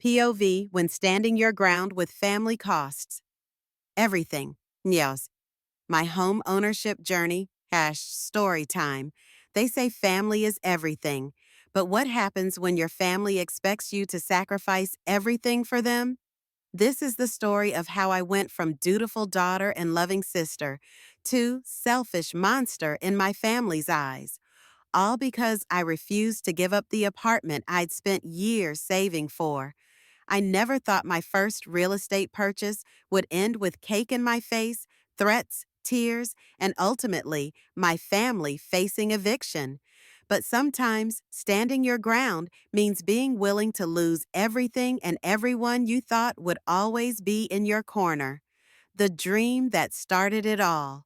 POV when standing your ground with family costs. Everything. Yes. My home ownership journey, story time. They say family is everything. But what happens when your family expects you to sacrifice everything for them? This is the story of how I went from dutiful daughter and loving sister to selfish monster in my family's eyes. All because I refused to give up the apartment I'd spent years saving for. I never thought my first real estate purchase would end with cake in my face, threats, tears, and ultimately my family facing eviction. But sometimes standing your ground means being willing to lose everything and everyone you thought would always be in your corner. The dream that started it all.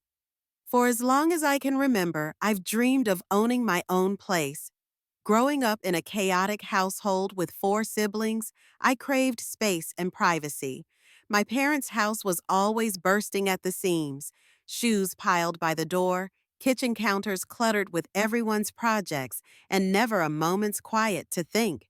For as long as I can remember, I've dreamed of owning my own place. Growing up in a chaotic household with four siblings, I craved space and privacy. My parents' house was always bursting at the seams, shoes piled by the door, kitchen counters cluttered with everyone's projects, and never a moment's quiet to think.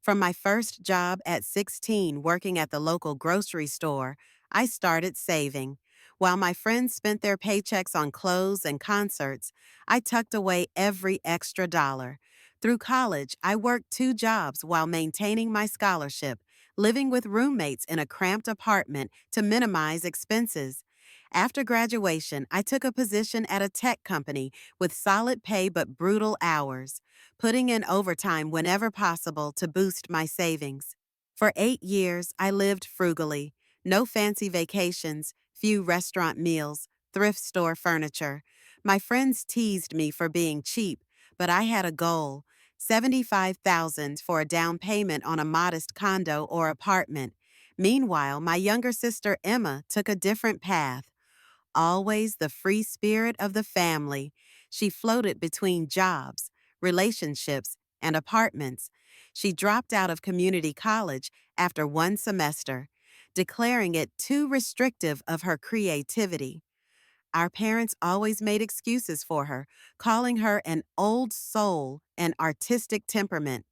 From my first job at 16 working at the local grocery store, I started saving. While my friends spent their paychecks on clothes and concerts, I tucked away every extra dollar. Through college, I worked 2 jobs while maintaining my scholarship, living with roommates in a cramped apartment to minimize expenses. After graduation, I took a position at a tech company with solid pay but brutal hours, putting in overtime whenever possible to boost my savings. For 8 years, I lived frugally. No fancy vacations, few restaurant meals, thrift store furniture. My friends teased me for being cheap, but I had a goal, $75,000 for a down payment on a modest condo or apartment. Meanwhile, my younger sister Emma took a different path. Always the free spirit of the family, she floated between jobs, relationships, and apartments. She dropped out of community college after 1 semester, declaring it too restrictive of her creativity. Our parents always made excuses for her, calling her an old soul and artistic temperament.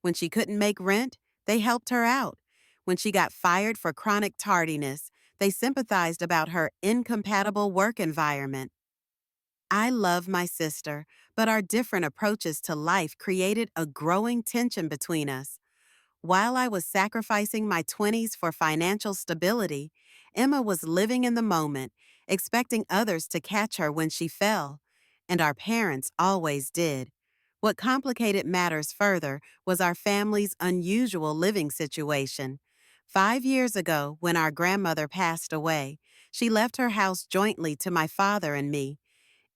When she couldn't make rent, they helped her out. When she got fired for chronic tardiness, they sympathized about her incompatible work environment. I love my sister, but our different approaches to life created a growing tension between us. While I was sacrificing my 20s for financial stability, Emma was living in the moment, expecting others to catch her when she fell. And our parents always did. What complicated matters further was our family's unusual living situation. 5 years ago, when our grandmother passed away, she left her house jointly to my father and me.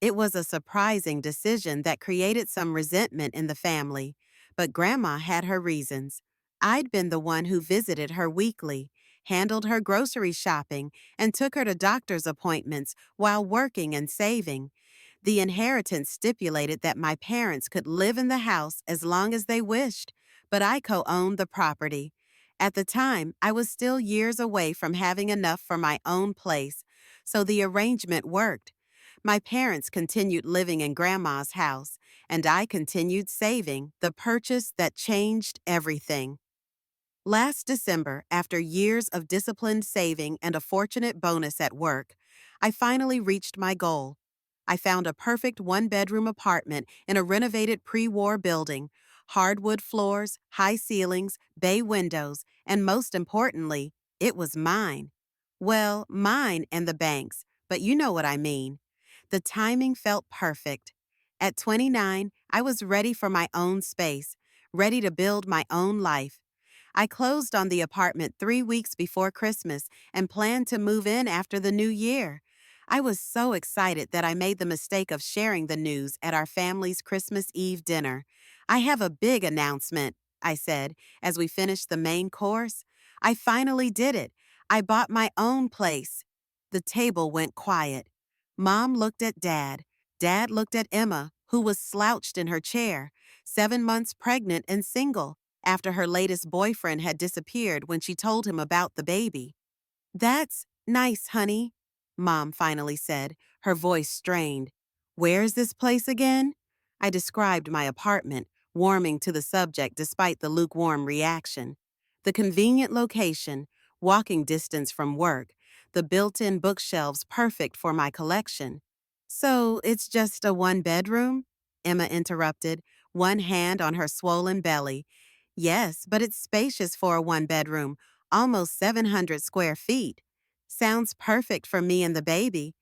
It was a surprising decision that created some resentment in the family, but Grandma had her reasons. I'd been the one who visited her weekly, handled her grocery shopping, and took her to doctor's appointments while working and saving. The inheritance stipulated that my parents could live in the house as long as they wished, but I co-owned the property. At the time, I was still years away from having enough for my own place, so the arrangement worked. My parents continued living in Grandma's house, and I continued saving, the purchase that changed everything. Last December, after years of disciplined saving and a fortunate bonus at work, I finally reached my goal. I found a perfect one-bedroom apartment in a renovated pre-war building, hardwood floors, high ceilings, bay windows, and most importantly, it was mine. Well, mine and the bank's, but you know what I mean. The timing felt perfect. At 29, I was ready for my own space, ready to build my own life. I closed on the apartment 3 weeks before Christmas and planned to move in after the new year. I was so excited that I made the mistake of sharing the news at our family's Christmas Eve dinner. "I have a big announcement," I said, as we finished the main course. "I finally did it. I bought my own place." The table went quiet. Mom looked at Dad. Dad looked at Emma, who was slouched in her chair, 7 months pregnant and single, after her latest boyfriend had disappeared when she told him about the baby. "That's nice, honey," Mom finally said, her voice strained. "Where's this place again?" I described my apartment, warming to the subject despite the lukewarm reaction. The convenient location, walking distance from work, the built-in bookshelves perfect for my collection. So it's just a one-bedroom? Emma interrupted, one hand on her swollen belly. Yes, but it's spacious for a one-bedroom, almost 700 square feet. Sounds perfect for me and the baby,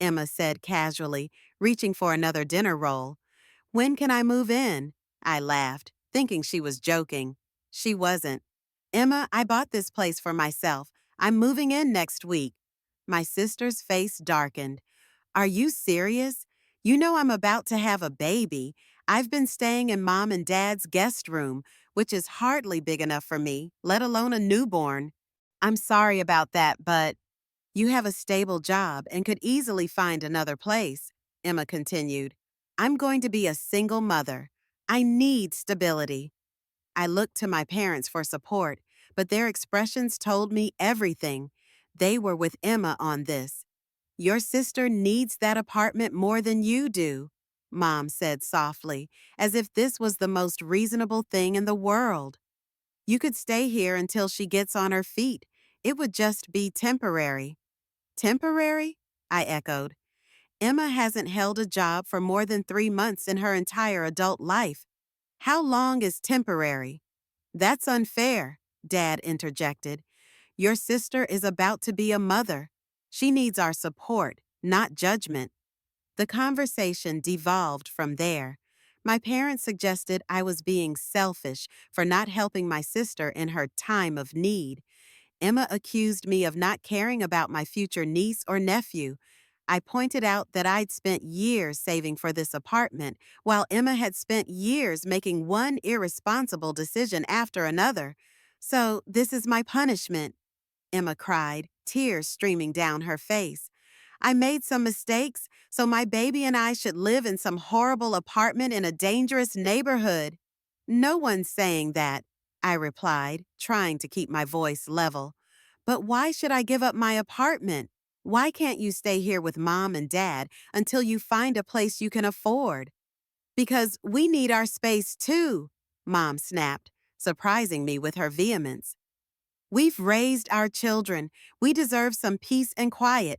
Emma said casually, reaching for another dinner roll. When can I move in? I laughed, thinking she was joking. She wasn't. Emma, I bought this place for myself. I'm moving in next week. My sister's face darkened. Are you serious? You know I'm about to have a baby. I've been staying in Mom and Dad's guest room, which is hardly big enough for me, let alone a newborn. I'm sorry about that, but you have a stable job and could easily find another place, Emma continued. I'm going to be a single mother. I need stability. I looked to my parents for support, but their expressions told me everything. They were with Emma on this. Your sister needs that apartment more than you do, Mom said softly, as if this was the most reasonable thing in the world. You could stay here until she gets on her feet. It would just be temporary. Temporary? I echoed. Emma hasn't held a job for more than 3 months in her entire adult life. How long is temporary? That's unfair, Dad interjected. Your sister is about to be a mother. She needs our support, not judgment. The conversation devolved from there. My parents suggested I was being selfish for not helping my sister in her time of need. Emma accused me of not caring about my future niece or nephew. I pointed out that I'd spent years saving for this apartment, while Emma had spent years making one irresponsible decision after another. So, this is my punishment, Emma cried, tears streaming down her face. I made some mistakes, so my baby and I should live in some horrible apartment in a dangerous neighborhood. No one's saying that, I replied, trying to keep my voice level. But why should I give up my apartment? Why can't you stay here with Mom and Dad until you find a place you can afford? Because we need our space too, Mom snapped, surprising me with her vehemence. We've raised our children. We deserve some peace and quiet.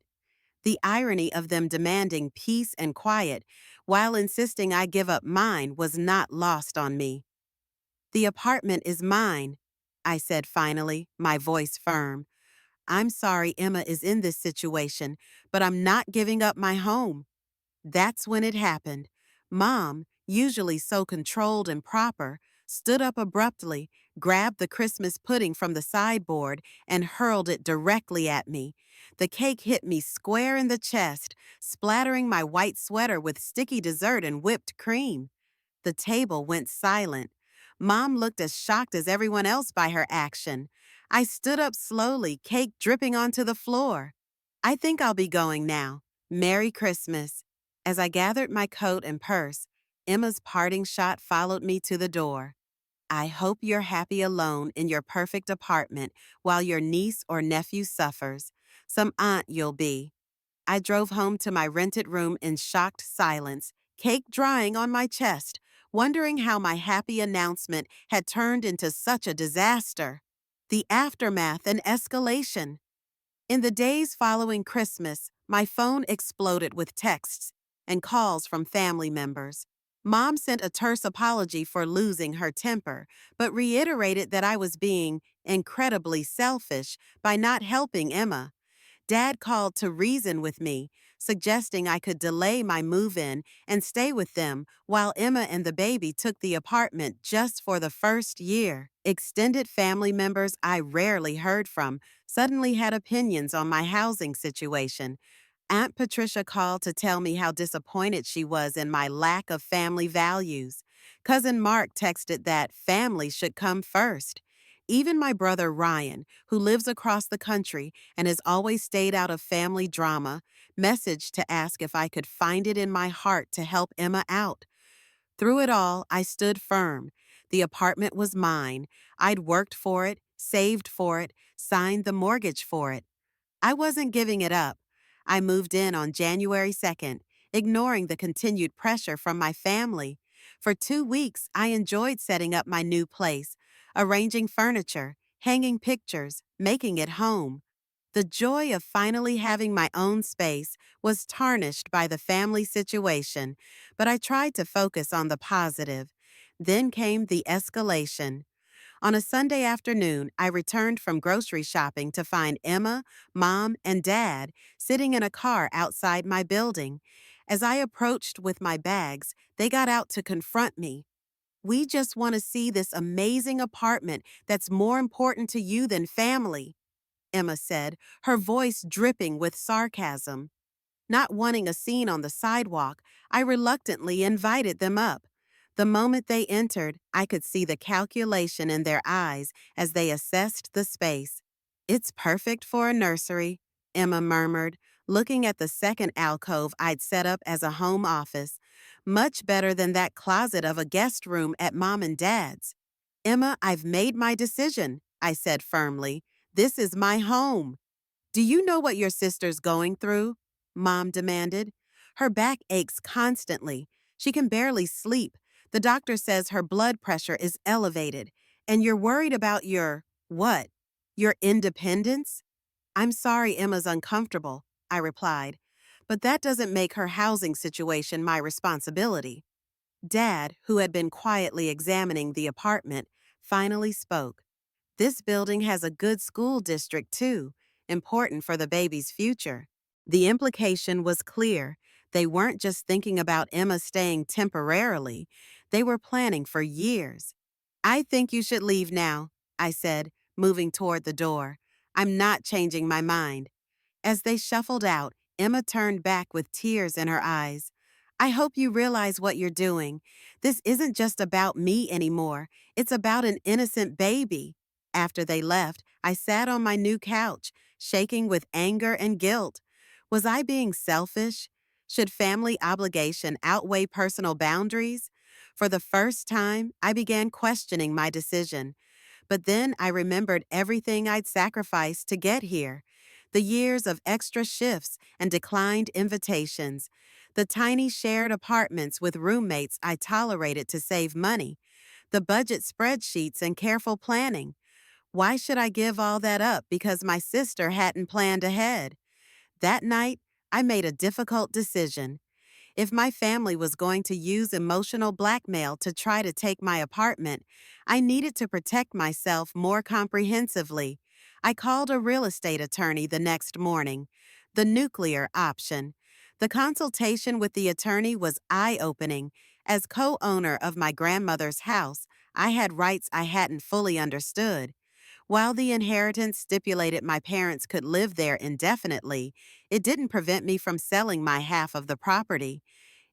The irony of them demanding peace and quiet while insisting I give up mine was not lost on me. The apartment is mine, I said finally, my voice firm. I'm sorry Emma is in this situation, but I'm not giving up my home. That's when it happened. Mom, usually so controlled and proper, stood up abruptly, grabbed the Christmas pudding from the sideboard, and hurled it directly at me. The cake hit me square in the chest, splattering my white sweater with sticky dessert and whipped cream. The table went silent. Mom looked as shocked as everyone else by her action. I stood up slowly, cake dripping onto the floor. I think I'll be going now. Merry Christmas. As I gathered my coat and purse, Emma's parting shot followed me to the door. I hope you're happy alone in your perfect apartment while your niece or nephew suffers. Some aunt you'll be. I drove home to my rented room in shocked silence, cake drying on my chest, wondering how my happy announcement had turned into such a disaster. The aftermath and escalation. In the days following Christmas, my phone exploded with texts and calls from family members. Mom sent a terse apology for losing her temper, but reiterated that I was being incredibly selfish by not helping Emma. Dad called to reason with me, suggesting I could delay my move-in and stay with them while Emma and the baby took the apartment just for the first year. Extended family members I rarely heard from suddenly had opinions on my housing situation. Aunt Patricia called to tell me how disappointed she was in my lack of family values. Cousin Mark texted that family should come first. Even my brother Ryan, who lives across the country and has always stayed out of family drama, messaged to ask if I could find it in my heart to help Emma out. Through it all, I stood firm. The apartment was mine. I'd worked for it, saved for it, signed the mortgage for it. I wasn't giving it up. I moved in on January 2nd, ignoring the continued pressure from my family. For 2 weeks, I enjoyed setting up my new place, arranging furniture, hanging pictures, making it home. The joy of finally having my own space was tarnished by the family situation, but I tried to focus on the positive. Then came the escalation. On a Sunday afternoon, I returned from grocery shopping to find Emma, Mom, and Dad sitting in a car outside my building. As I approached with my bags, they got out to confront me. "We just want to see this amazing apartment that's more important to you than family," Emma said, her voice dripping with sarcasm. Not wanting a scene on the sidewalk, I reluctantly invited them up. The moment they entered, I could see the calculation in their eyes as they assessed the space. "It's perfect for a nursery," Emma murmured, looking at the second alcove I'd set up as a home office. "Much better than that closet of a guest room at Mom and Dad's." "Emma, I've made my decision," I said firmly. "This is my home." "Do you know what your sister's going through?" Mom demanded. "Her back aches constantly. She can barely sleep. The doctor says her blood pressure is elevated. And you're worried about what? Your independence?" "I'm sorry Emma's uncomfortable," I replied. "But that doesn't make her housing situation my responsibility." Dad, who had been quietly examining the apartment, finally spoke. "This building has a good school district, too, important for the baby's future." The implication was clear. They weren't just thinking about Emma staying temporarily, they were planning for years. "I think you should leave now," I said, moving toward the door. "I'm not changing my mind." As they shuffled out, Emma turned back with tears in her eyes. "I hope you realize what you're doing. This isn't just about me anymore. It's about an innocent baby." After they left, I sat on my new couch, shaking with anger and guilt. Was I being selfish? Should family obligation outweigh personal boundaries? For the first time, I began questioning my decision. But then I remembered everything I'd sacrificed to get here. The years of extra shifts and declined invitations. The tiny shared apartments with roommates I tolerated to save money. The budget spreadsheets and careful planning. Why should I give all that up because my sister hadn't planned ahead? That night, I made a difficult decision. If my family was going to use emotional blackmail to try to take my apartment, I needed to protect myself more comprehensively. I called a real estate attorney the next morning. The nuclear option. The consultation with the attorney was eye-opening. As co-owner of my grandmother's house, I had rights I hadn't fully understood. While the inheritance stipulated my parents could live there indefinitely, it didn't prevent me from selling my half of the property.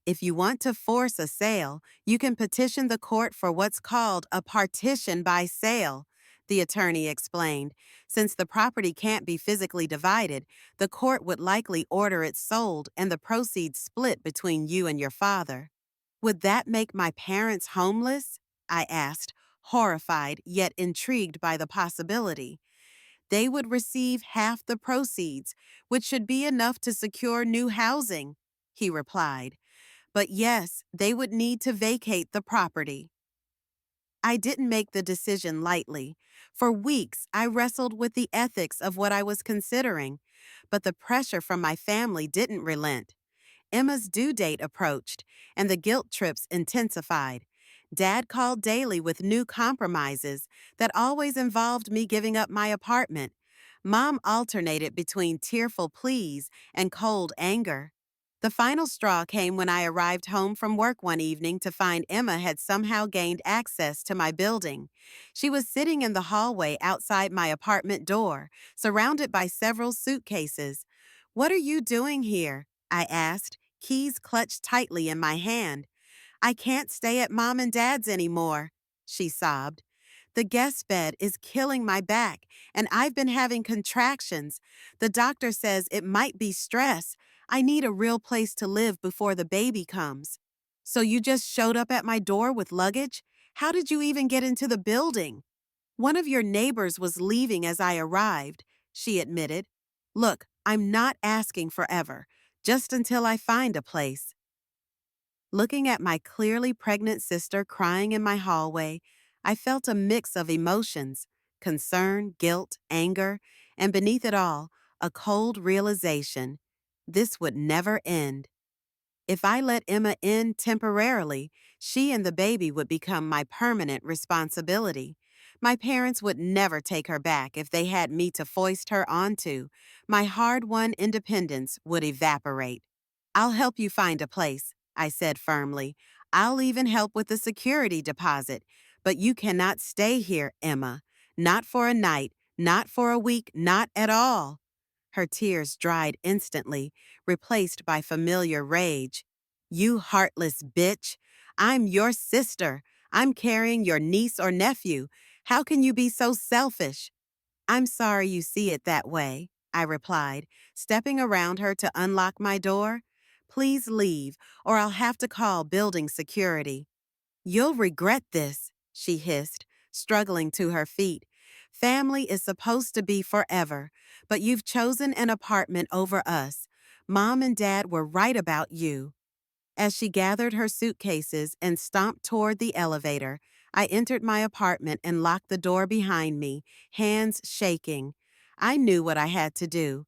If you want to force a sale, you can petition the court for what's called a partition by sale, the attorney explained. Since the property can't be physically divided, the court would likely order it sold and the proceeds split between you and your father. "Would that make my parents homeless?" I asked, horrified yet intrigued by the possibility. "They would receive half the proceeds, which should be enough to secure new housing," he replied. "But yes, they would need to vacate the property." I didn't make the decision lightly. For weeks, I wrestled with the ethics of what I was considering, but the pressure from my family didn't relent. Emma's due date approached, and the guilt trips intensified. Dad called daily with new compromises that always involved me giving up my apartment. Mom alternated between tearful pleas and cold anger. The final straw came when I arrived home from work one evening to find Emma had somehow gained access to my building. She was sitting in the hallway outside my apartment door, surrounded by several suitcases. "What are you doing here?" I asked, keys clutched tightly in my hand. "I can't stay at Mom and Dad's anymore," she sobbed. "The guest bed is killing my back, and I've been having contractions. The doctor says it might be stress. I need a real place to live before the baby comes." "So you just showed up at my door with luggage? How did you even get into the building?" "One of your neighbors was leaving as I arrived," she admitted. "Look, I'm not asking forever, just until I find a place." Looking at my clearly pregnant sister crying in my hallway, I felt a mix of emotions: concern, guilt, anger, and beneath it all, a cold realization. This would never end. If I let Emma in temporarily, she and the baby would become my permanent responsibility. My parents would never take her back if they had me to foist her onto. My hard-won independence would evaporate. I'll help you find a place, I said firmly. I'll even help with the security deposit. But you cannot stay here, Emma. Not for a night, not for a week, not at all. Her tears dried instantly, replaced by familiar rage. You heartless bitch! I'm your sister. I'm carrying your niece or nephew. How can you be so selfish? I'm sorry you see it that way, I replied, stepping around her to unlock my door. Please leave, or I'll have to call building security. You'll regret this, she hissed, struggling to her feet. Family is supposed to be forever, but you've chosen an apartment over us. Mom and Dad were right about you. As she gathered her suitcases and stomped toward the elevator, I entered my apartment and locked the door behind me, hands shaking. I knew what I had to do.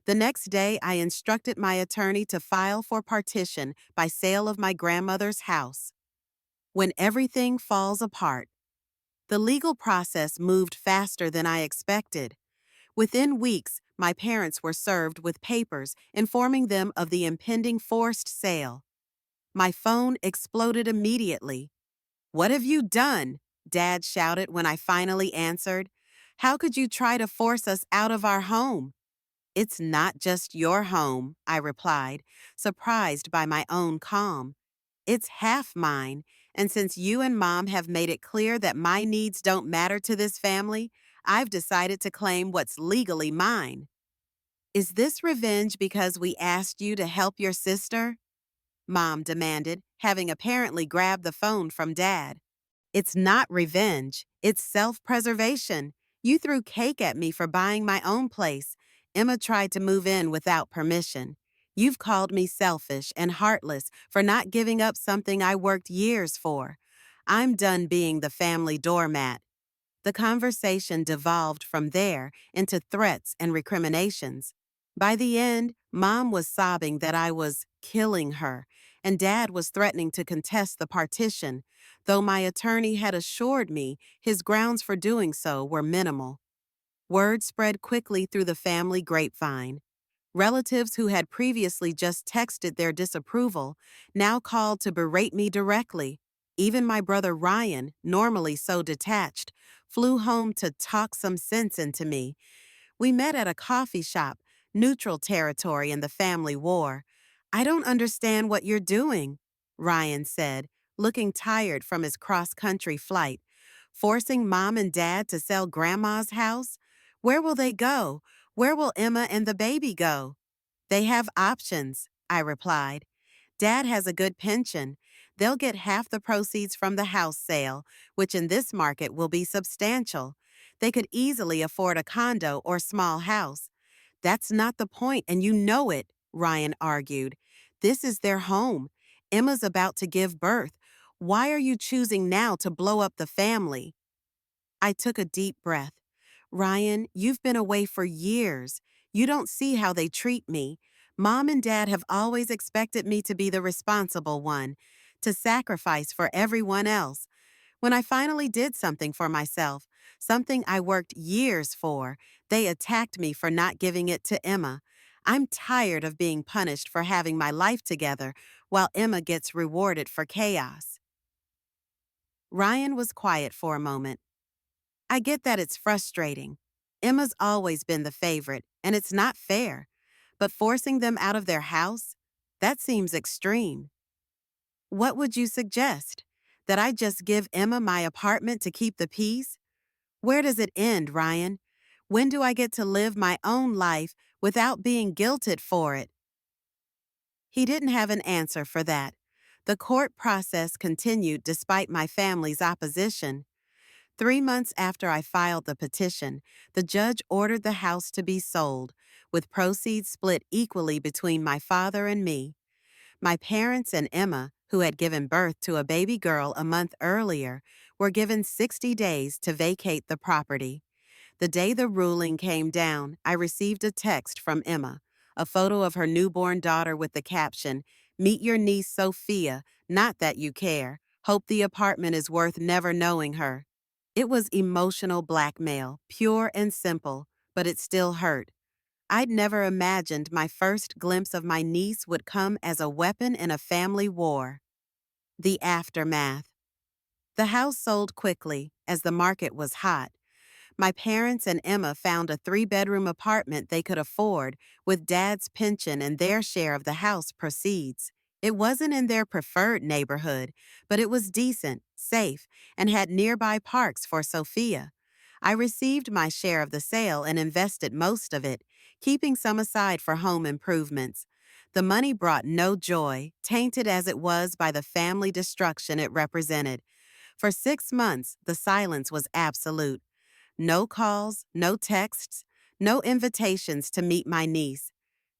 The next day, I instructed my attorney to file for partition by sale of my grandmother's house. When everything falls apart, the legal process moved faster than I expected. Within weeks, my parents were served with papers informing them of the impending forced sale. My phone exploded immediately. "What have you done?" Dad shouted when I finally answered. "How could you try to force us out of our home?" "It's not just your home," I replied, surprised by my own calm. "It's half mine, and since you and Mom have made it clear that my needs don't matter to this family, I've decided to claim what's legally mine." "Is this revenge because we asked you to help your sister?" Mom demanded, having apparently grabbed the phone from Dad. "It's not revenge. It's self-preservation. You threw cake at me for buying my own place. Emma tried to move in without permission. You've called me selfish and heartless for not giving up something I worked years for. I'm done being the family doormat." The conversation devolved from there into threats and recriminations. By the end, Mom was sobbing that I was killing her, and Dad was threatening to contest the partition, though my attorney had assured me his grounds for doing so were minimal. Word spread quickly through the family grapevine. Relatives who had previously just texted their disapproval now called to berate me directly. Even my brother Ryan, normally so detached, flew home to talk some sense into me. We met at a coffee shop, neutral territory in the family war. "I don't understand what you're doing," Ryan said, looking tired from his cross-country flight. "Forcing Mom and Dad to sell Grandma's house? Where will they go? Where will Emma and the baby go?" "They have options," I replied. "Dad has a good pension. They'll get half the proceeds from the house sale, which in this market will be substantial. They could easily afford a condo or small house." "That's not the point, and you know it," Ryan argued. "This is their home. Emma's about to give birth. Why are you choosing now to blow up the family?" I took a deep breath. "Ryan, you've been away for years. You don't see how they treat me. Mom and Dad have always expected me to be the responsible one, to sacrifice for everyone else. When I finally did something for myself, something I worked years for, they attacked me for not giving it to Emma. I'm tired of being punished for having my life together while Emma gets rewarded for chaos." Ryan was quiet for a moment. "I get that it's frustrating. Emma's always been the favorite, and it's not fair. But forcing them out of their house? That seems extreme. What would you suggest? That I just give Emma my apartment to keep the peace? Where does it end, Ryan? When do I get to live my own life without being guilted for it?" He didn't have an answer for that. The court process continued despite my family's opposition. 3 months after I filed the petition, the judge ordered the house to be sold, with proceeds split equally between my father and me. My parents and Emma, who had given birth to a baby girl a month earlier, were given 60 days to vacate the property. The day the ruling came down, I received a text from Emma, a photo of her newborn daughter with the caption, "Meet your niece Sophia, not that you care. Hope the apartment is worth never knowing her." It was emotional blackmail, pure and simple, but it still hurt. I'd never imagined my first glimpse of my niece would come as a weapon in a family war. The aftermath. The house sold quickly, as the market was hot. My parents and Emma found a 3-bedroom apartment they could afford, with Dad's pension and their share of the house proceeds. It wasn't in their preferred neighborhood, but it was decent, safe, and had nearby parks for Sophia. I received my share of the sale and invested most of it, keeping some aside for home improvements. The money brought no joy, tainted as it was by the family destruction it represented. For 6 months, the silence was absolute. No calls, no texts, no invitations to meet my niece.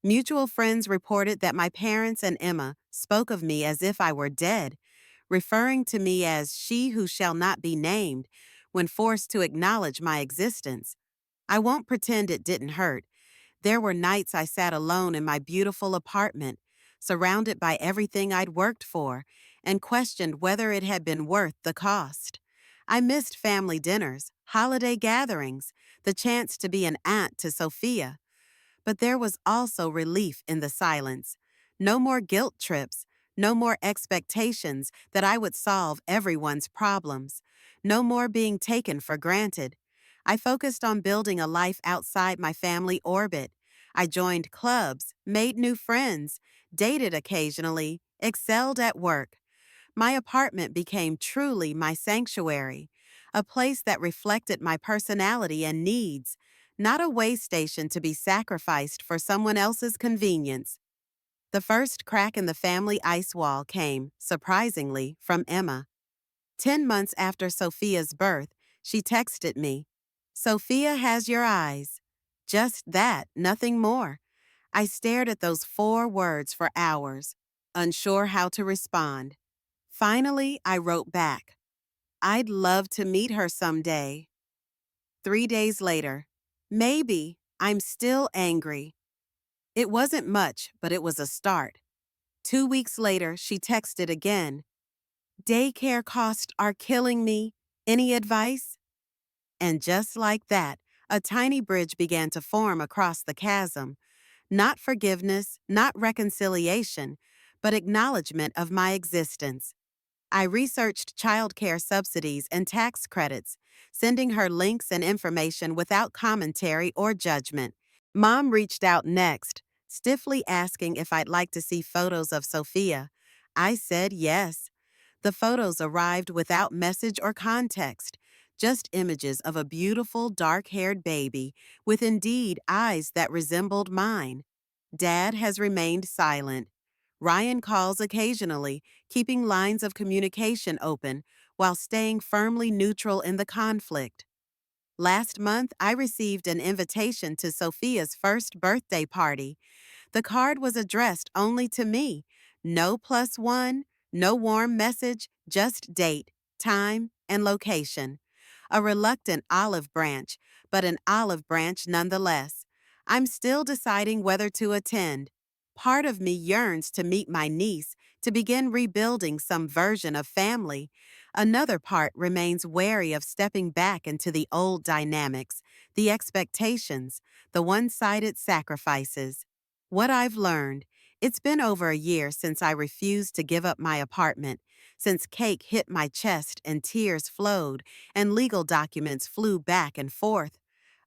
Mutual friends reported that my parents and Emma spoke of me as if I were dead, referring to me as she who shall not be named when forced to acknowledge my existence. I won't pretend it didn't hurt. There were nights I sat alone in my beautiful apartment, surrounded by everything I'd worked for, and questioned whether it had been worth the cost. I missed family dinners, holiday gatherings, the chance to be an aunt to Sophia. But there was also relief in the silence. No more guilt trips, no more expectations that I would solve everyone's problems, no more being taken for granted. I focused on building a life outside my family orbit. I joined clubs, made new friends, dated occasionally, excelled at work. My apartment became truly my sanctuary, a place that reflected my personality and needs, not a way station to be sacrificed for someone else's convenience. The first crack in the family ice wall came, surprisingly, from Emma. 10 months after Sophia's birth, she texted me, "Sophia has your eyes." Just that, nothing more. I stared at those 4 words for hours, unsure how to respond. Finally, I wrote back, "I'd love to meet her someday." 3 days later, "Maybe, I'm still angry." It wasn't much, but it was a start. 2 weeks later, she texted again, "Daycare costs are killing me. Any advice?" And just like that, a tiny bridge began to form across the chasm. Not forgiveness, not reconciliation, but acknowledgement of my existence. I researched childcare subsidies and tax credits, sending her links and information without commentary or judgment. Mom reached out next, stiffly asking if I'd like to see photos of Sophia. I said yes. The photos arrived without message or context, just images of a beautiful dark-haired baby with indeed eyes that resembled mine. Dad has remained silent. Ryan calls occasionally, keeping lines of communication open while staying firmly neutral in the conflict. Last month, I received an invitation to Sophia's first birthday party. The card was addressed only to me. No +1, no warm message, just date, time, and location. A reluctant olive branch, but an olive branch nonetheless. I'm still deciding whether to attend. Part of me yearns to meet my niece, to begin rebuilding some version of family. Another part remains wary of stepping back into the old dynamics, the expectations, the one-sided sacrifices. What I've learned: it's been over a year since I refused to give up my apartment, since cake hit my chest and tears flowed and legal documents flew back and forth.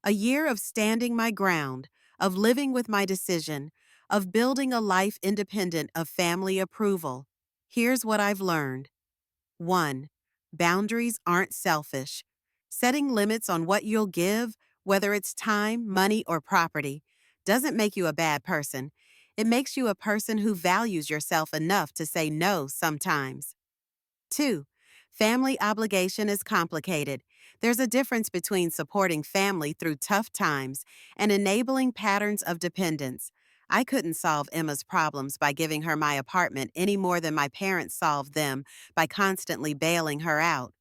A year of standing my ground, of living with my decision, of building a life independent of family approval. Here's what I've learned. 1. Boundaries aren't selfish. Setting limits on what you'll give, whether it's time, money, or property, doesn't make you a bad person. It makes you a person who values yourself enough to say no sometimes. 2. Family obligation is complicated. There's a difference between supporting family through tough times and enabling patterns of dependence. I couldn't solve Emma's problems by giving her my apartment any more than my parents solved them by constantly bailing her out.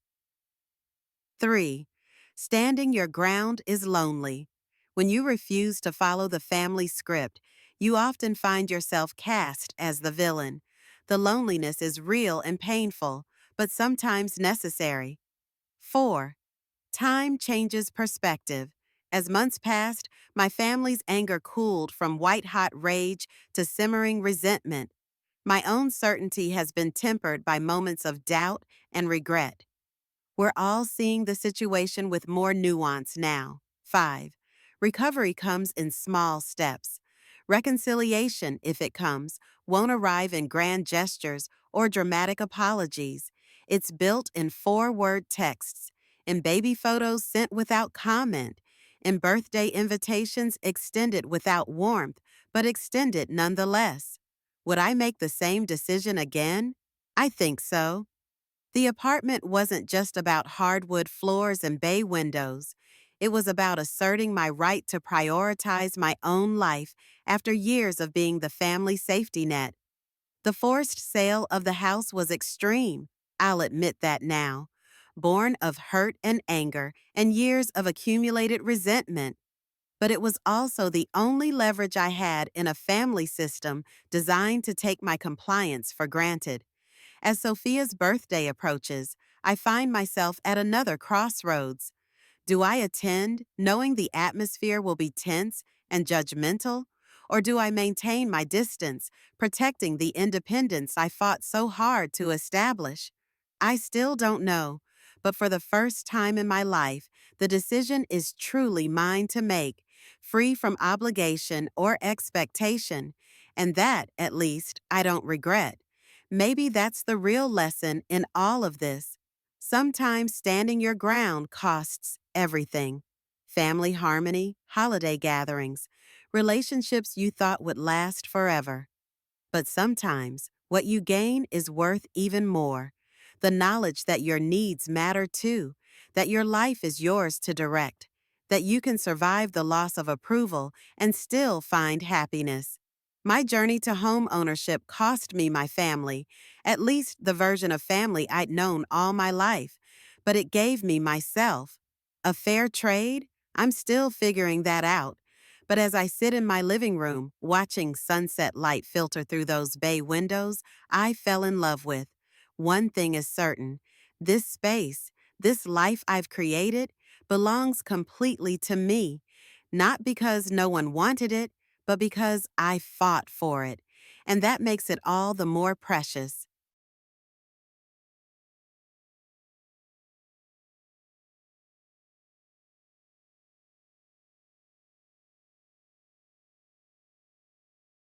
3. Standing your ground is lonely. When you refuse to follow the family script, you often find yourself cast as the villain. The loneliness is real and painful, but sometimes necessary. 4. Time changes perspective. As months passed, my family's anger cooled from white hot rage to simmering resentment. My own certainty has been tempered by moments of doubt and regret. We're all seeing the situation with more nuance now. 5. Recovery comes in small steps. Reconciliation, if it comes, won't arrive in grand gestures or dramatic apologies. It's built in 4-word texts, in baby photos sent without comment, in birthday invitations extended without warmth, but extended nonetheless. Would I make the same decision again? I think so. The apartment wasn't just about hardwood floors and bay windows. It was about asserting my right to prioritize my own life after years of being the family safety net. The forced sale of the house was extreme, I'll admit that now, born of hurt and anger and years of accumulated resentment. But it was also the only leverage I had in a family system designed to take my compliance for granted. As Sophia's birthday approaches, I find myself at another crossroads. Do I attend, knowing the atmosphere will be tense and judgmental? Or do I maintain my distance, protecting the independence I fought so hard to establish? I still don't know, but for the first time in my life, the decision is truly mine to make, free from obligation or expectation, and that, at least, I don't regret. Maybe that's the real lesson in all of this. Sometimes standing your ground costs everything: family harmony, holiday gatherings, relationships you thought would last forever. But sometimes what you gain is worth even more: the knowledge that your needs matter too, that your life is yours to direct, that you can survive the loss of approval and still find happiness. My journey to home ownership cost me my family, at least the version of family I'd known all my life, but it gave me myself. A fair trade? I'm still figuring that out. But as I sit in my living room, watching sunset light filter through those bay windows, I fell in love with. One thing is certain: this space, this life I've created, belongs completely to me, not because no one wanted it, but because I fought for it. And that makes it all the more precious.